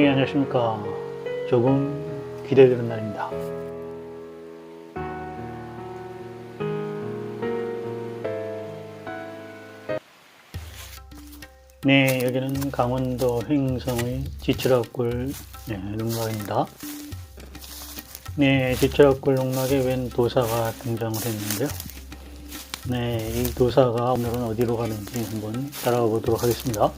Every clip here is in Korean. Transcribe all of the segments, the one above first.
네, 안녕하십니까. 조금 기대되는 날입니다. 네, 여기는 강원도 횡성의 지치락굴 농락입니다. 네, 지치락굴 농락에 웬 도사가 등장을 했는데요. 네, 이 도사가 오늘은 어디로 가는지 한번 따라가 보도록 하겠습니다.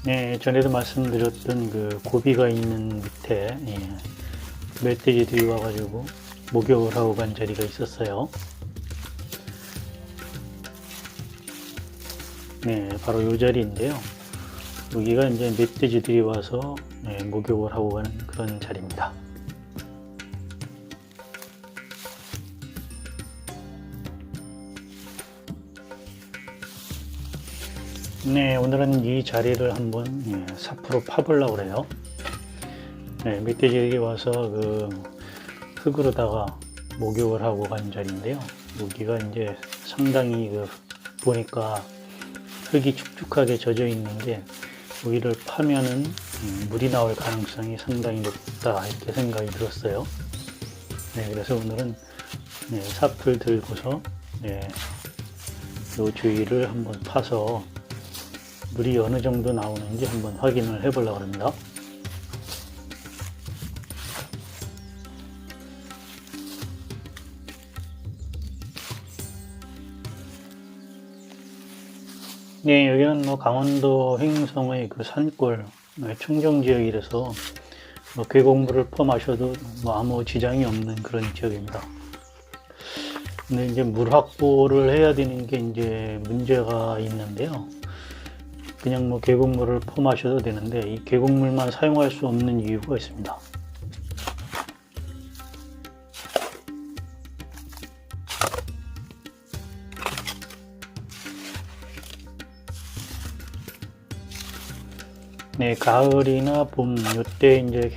네, 전에도 말씀드렸던 그 고비가 있는 밑에 멧돼지들이 와가지고 목욕을 하고 간 자리가 있었어요. 네, 바로 이 자리인데요. 여기가 이제 멧돼지들이 와서 목욕을 하고 가는 그런 자리입니다. 네, 오늘은 이 자리를 한번 삽으로 파보려고 그래요. 네, 멧돼지들이 와서 그 흙으로다가 목욕을 하고 간 자리인데요. 여기가 이제 상당히 보니까 흙이 축축하게 젖어 있는데 여기를 파면은 물이 나올 가능성이 상당히 높다 이렇게 생각이 들었어요. 네, 그래서 오늘은 삽을 들고서 이 주위를 한번 파서 물이 어느 정도 나오는지 한번 확인을 해 보려고 합니다. 네, 여기는 강원도 횡성의 그 산골 청정 지역이라서 계곡물을 퍼 마셔도 아무 지장이 없는 그런 지역입니다. 근데 이제 물 확보를 해야 되는 게 이제 문제가 있는데요. 그냥 계곡물을 퍼 마셔도 되는데 이 계곡물만 사용할 수 없는 이유가 있습니다. 네, 가을이나 봄 이때 이제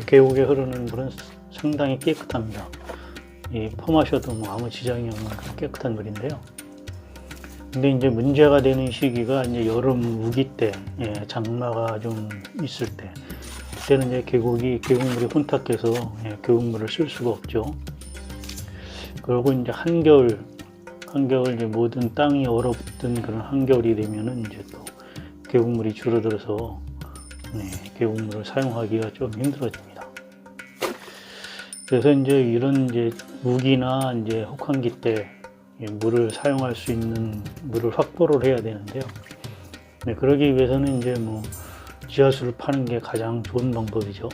계곡에 흐르는 물은 상당히 깨끗합니다. 퍼 마셔도 아무 지장이 없는 깨끗한 물인데요. 근데 이제 문제가 되는 시기가 이제 여름 우기 때, 장마가 좀 있을 때, 그때는 이제 계곡물이 혼탁해서 계곡물을 쓸 수가 없죠. 그리고 이제 한겨울 이제 모든 땅이 얼어붙은 그런 한겨울이 되면은 이제 또 계곡물이 줄어들어서 계곡물을 사용하기가 좀 힘들어집니다. 그래서 이제 이런 우기나 혹한기 때 물을 사용할 수 있는 물을 확보를 해야 되는데요. 그러기 위해서는 이제 지하수를 파는 게 가장 좋은 방법이죠.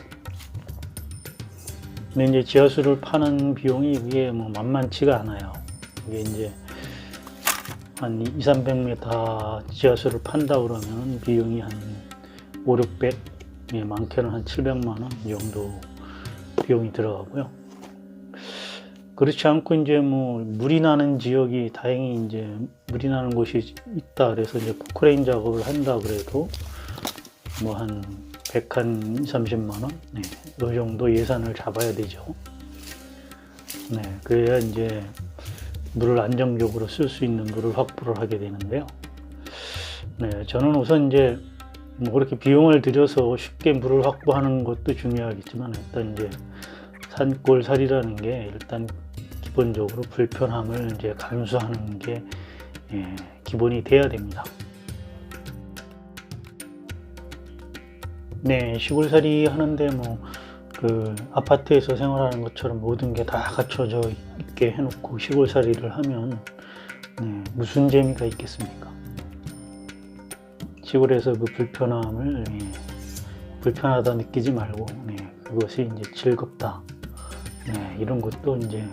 근데 이제 지하수를 파는 비용이 이게 만만치가 않아요. 이게 이제 한 200-300m 지하수를 판다 그러면 비용이 한 500-600, 많게는 한 700만 원 정도 비용이 들어가고요. 그렇지 않고 이제 물이 나는 지역이 다행히 이제 물이 나는 곳이 있다 그래서 이제 포크레인 작업을 한다 그래도 한 130만 원, 이 정도 예산을 잡아야 되죠. 그래야 이제 물을 안정적으로 쓸 수 있는 물을 확보를 하게 되는데요. 저는 우선 이제 그렇게 비용을 들여서 쉽게 물을 확보하는 것도 중요하겠지만 일단 이제 산골살이라는 게 일단 기본적으로 불편함을 이제 감수하는 게 기본이 돼야 됩니다. 네, 시골살이 하는데 아파트에서 생활하는 것처럼 모든 게 다 갖춰져 있게 해놓고 시골살이를 하면 무슨 재미가 있겠습니까? 시골에서 그 불편함을 불편하다 느끼지 말고 그것이 이제 즐겁다, 이런 것도 이제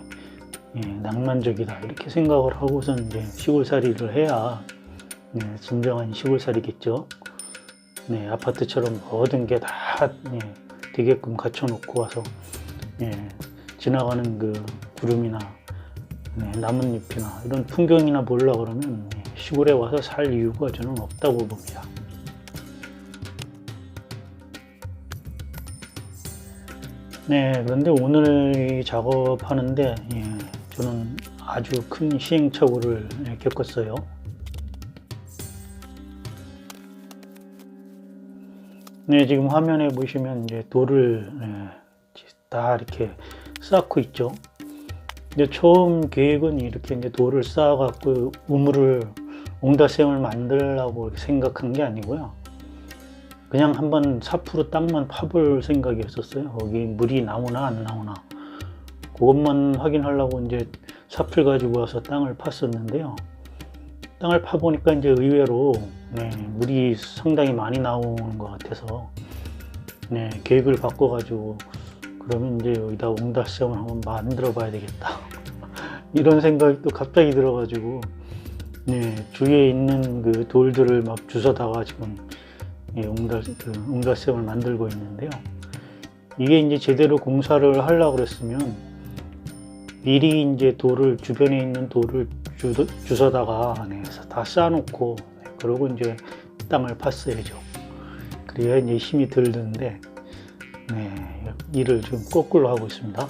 낭만적이다 이렇게 생각을 하고선 이제 시골살이를 해야 진정한 시골살이겠죠. 아파트처럼 모든 게 다 되게끔 갖춰놓고 와서 지나가는 그 구름이나 나뭇잎이나 이런 풍경이나 보려고 그러면 시골에 와서 살 이유가 저는 없다고 봅니다. 그런데 오늘 작업하는데 저는 아주 큰 시행착오를 겪었어요. 네, 지금 화면에 보시면 이제 돌을 다 이렇게 쌓고 있죠. 근데 처음 계획은 이렇게 이제 돌을 쌓아갖고 우물을 옹다샘을 만들려고 생각한 게 아니고요. 그냥 한번 사프로 땅만 파볼 생각이었었어요. 거기 물이 나오나 안 나오나 그것만 확인하려고 이제 사프를 가지고 와서 땅을 팠었는데요. 땅을 파보니까 이제 의외로 물이 상당히 많이 나오는 것 같아서 계획을 바꿔가지고 그러면 이제 여기다 옹달샘을 한번 만들어 봐야 되겠다 이런 생각이 또 갑자기 들어가지고 주위에 있는 그 돌들을 막 주워다가 지금 옹달샘을 만들고 있는데요. 이게 이제 제대로 공사를 하려고 그랬으면 미리 이제 돌을 주변에 있는 돌을 주워다가 다 쌓아놓고 그러고 이제 땅을 팠어야죠. 그래야 이제 힘이 덜 드는데 일을 지금 거꾸로 하고 있습니다.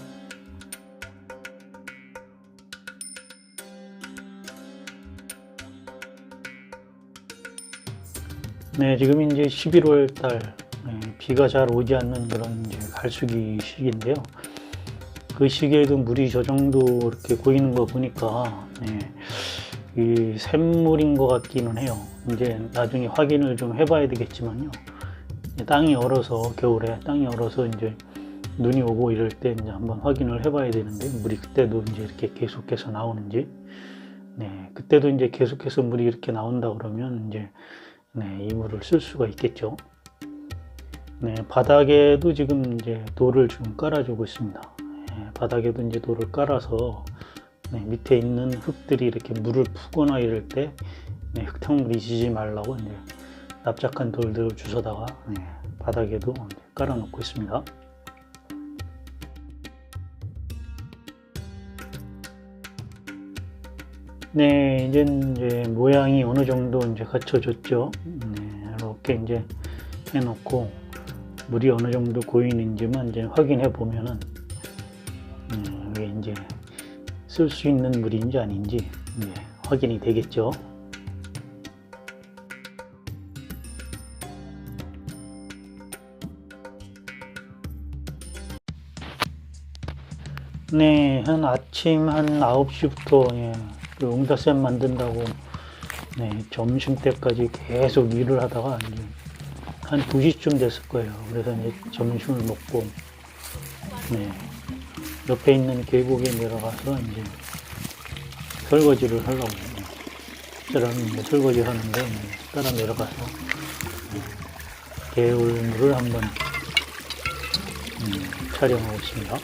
지금 이제 11월 달 비가 잘 오지 않는 그런 이제 갈수기 시기인데요. 그 시기에도 물이 저 정도 이렇게 고이는 거 보니까 이 샘물인 것 같기는 해요. 이제 나중에 확인을 좀 해봐야 되겠지만요. 땅이 얼어서 겨울에 땅이 얼어서 이제 눈이 오고 이럴 때 이제 한번 확인을 해봐야 되는데 물이 그때도 이제 이렇게 계속해서 나오는지 그때도 이제 계속해서 물이 이렇게 나온다 그러면 이제 이 물을 쓸 수가 있겠죠. 바닥에도 지금 이제 돌을 지금 깔아주고 있습니다. 바닥에도 이제 돌을 깔아서 밑에 있는 흙들이 이렇게 물을 푸거나 이럴 때 흙탕물이 지지 말라고 이제 납작한 돌들을 주워다가 바닥에도 깔아 놓고 있습니다. 이제 모양이 어느 정도 이제 갖춰졌죠. 이렇게 이제 해놓고 물이 어느 정도 고이는지만 이제 확인해 보면은 이게 이제 쓸 수 있는 물인지 아닌지 확인이 되겠죠. 한 아침 한 9시부터 그 옹달샘 만든다고 점심 때까지 계속 일을 하다가 이제 한 2시쯤 됐을 거예요. 그래서 이제 점심을 먹고 옆에 있는 계곡에 내려가서 이제 설거지를 하려고 사람 설거지 하는데 따라 내려가서 개울물을 한번 촬영하고 있습니다.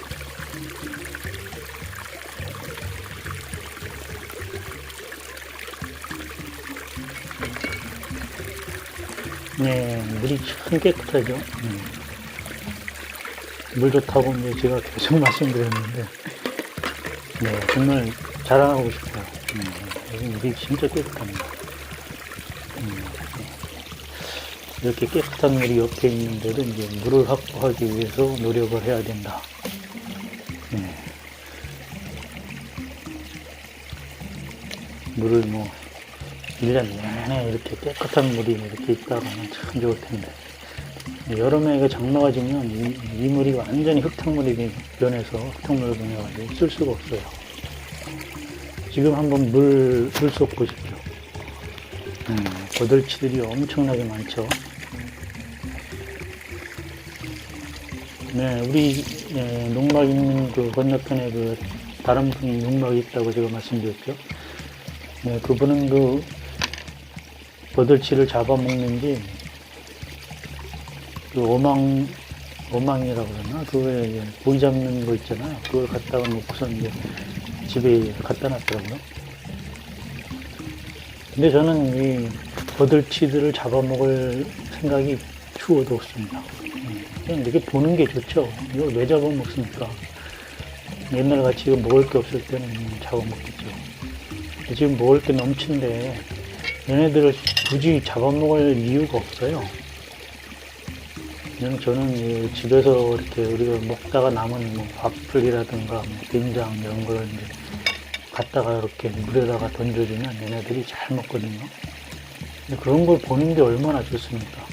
물이 참 깨끗하죠. 물 좋다고 이제 제가 계속 말씀드렸는데, 정말 자랑하고 싶어요. 물이 진짜 깨끗합니다. 이렇게 깨끗한 물이 옆에 있는데도 이제 물을 확보하기 위해서 노력을 해야 된다. 물을 1년 내내 이렇게 깨끗한 물이 이렇게 있다가는 참 좋을 텐데. 여름에 이거 장마가 지면 이 물이 완전히 흙탕물이 변해서 흙탕물을 변해가지고 쓸 수가 없어요. 지금 한번 물속 보십시오. 거들치들이 엄청나게 많죠. 우리 농막 있는 그 건너편에 그 다른 분이 농막이 있다고 제가 말씀드렸죠. 그분은 그 거들치를 잡아먹는지 그 어망이라고 그러나 그거에 고기 잡는 거 있잖아요. 그걸 갖다가 놓고서 이제 집에 갖다 놨더라고요. 근데 저는 이 거들치들을 잡아먹을 생각이 추워도 없습니다. 그냥 이렇게 보는 게 좋죠. 이걸 왜 잡아먹습니까? 옛날 같이 이거 먹을 게 없을 때는 잡아먹겠죠. 지금 먹을 게 넘친데 얘네들을 굳이 잡아먹을 이유가 없어요. 그냥 저는 집에서 이렇게 우리가 먹다가 남은 밥풀이라든가 된장 이런 걸 이제 갖다가 이렇게 물에다가 던져주면 얘네들이 잘 먹거든요. 그런 걸 보는 게 얼마나 좋습니까?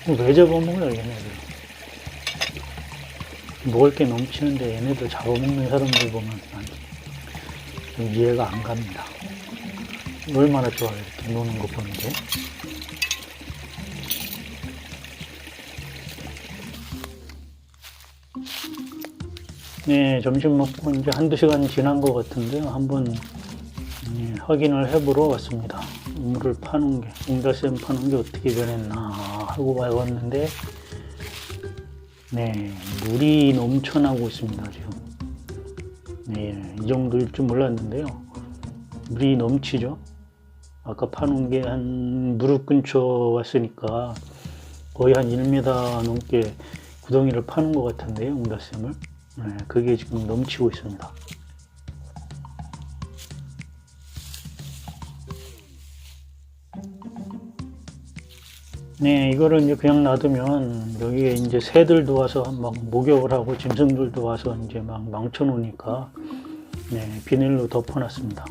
왜 잡아먹어요, 얘네들? 먹을 게 넘치는데 얘네들 잡아먹는 사람들 보면 난 좀 이해가 안 갑니다. 얼마나 좋아요, 이렇게 노는 거 보는 게. 네, 점심 먹고 이제 한두 시간 지난 것 같은데요. 한번 확인을 해보러 왔습니다. 우물을 파는 게, 옹달샘 파는 게 어떻게 변했나 하고 봐봤는데, 네, 물이 넘쳐나고 있습니다, 지금. 네, 이 정도일 줄 몰랐는데요. 물이 넘치죠? 아까 파놓은 게 한 무릎 근처 왔으니까 거의 한 1m 넘게 구덩이를 파는 것 같은데요, 옹달샘을. 네, 그게 지금 넘치고 있습니다. 네, 이거를 이제 그냥 놔두면 여기에 이제 새들도 와서 막 목욕을 하고 짐승들도 와서 이제 막 망쳐놓으니까 네, 비닐로 덮어놨습니다.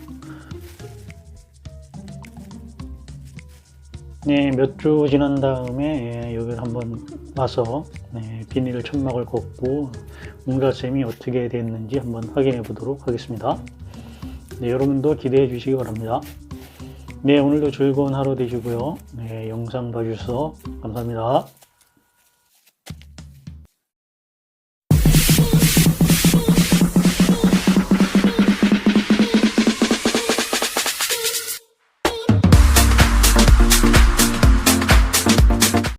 네, 몇 주 지난 다음에 여기를 한번 와서 비닐 천막을 걷고 옹달샘이 어떻게 됐는지 한번 확인해 보도록 하겠습니다. 네, 여러분도 기대해 주시기 바랍니다. 네, 오늘도 즐거운 하루 되시고요. 네, 영상 봐주셔서 감사합니다.